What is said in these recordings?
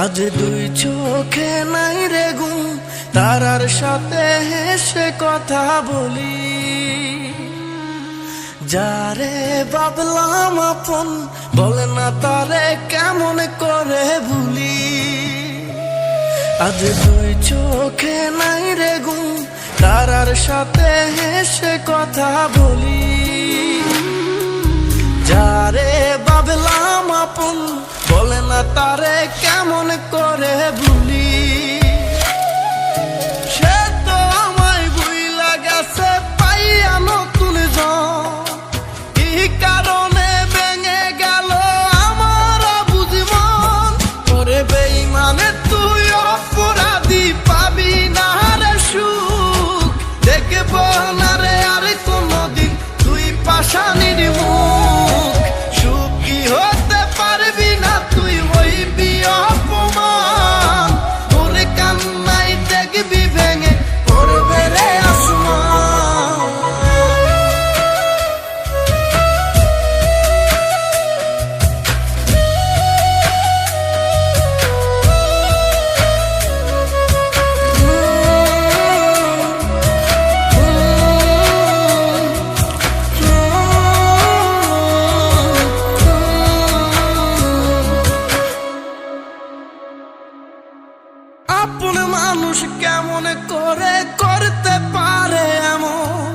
আজ দুই চোখে নাই রে ঘুম, তারার সাথে হেসে কথা বলি। যারে ভাবলাম আপন, বলে না তারে কেমন করে ভুলি। আজ দুই চোখে নাই রে ঘুম, তারার সাথে হেসে কথা বলি। যারে ভাবলাম আপন, বলে না তারে কেমন করে ভুলি। সে তো আমায় ভুইলা গেছে পাইয়া নতুন জন, কি কারণে ভেঙে গেল আমার বুঝি মন। ওরে বেঈমানে তুই অপরাধী, পাবি না রে সুখ, দেখব না রে আর কোনদিন তুই পাশানির মুখ। সুখী হতে পারবি না তুই, হইবি অপমান। তোর কান্নাই দেখবি ভেঙে পড়বে রে আসমান। আপন মানুষ কেমন করে করতে পারে এমন,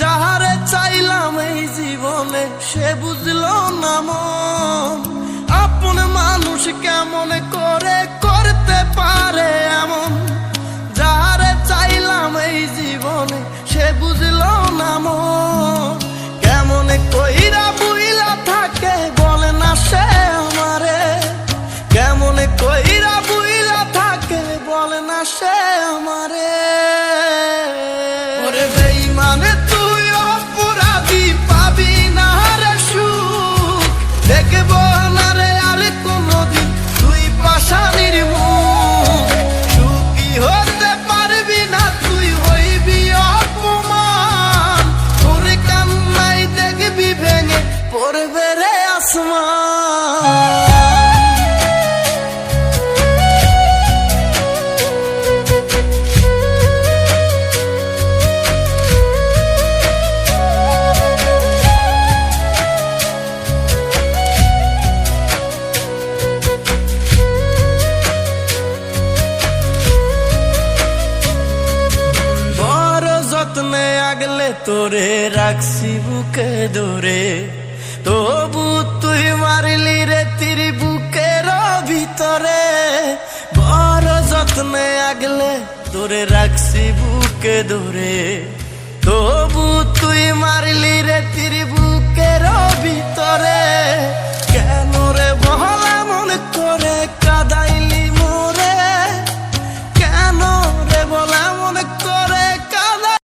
যাহারে চাইলাম এই জীবনে সে বুঝলো না মন। আপন মানুষ কেমন করে করতে পারে এমন, যাহারে চাইলাম এই জীবনে সে বুঝলো না মন। কেমন কইরা বুইলা থাকে বলে না সে আমারে, কেমন কইরা বুইলা থাকে বলে না সে আমারে। ওরে বেঈমানে তুই অপরাধী, পাবি না রে সুখ, দেখব না রে আর কোনদিন তুই পাশানির মুখ। সুখী হতে পারবি না তুই, হইবি অপমান। তোর কান্নাই দেখবি ভেঙে পড়বে রে আসমান। যত্নে আগলে তোরে রাখছি বুকে ধরে, তবু তুই মারলি রে তীর বুকের ভিতরে। বড় যত্নে আগলে তোরে রাখছি বুকে ধরে, তো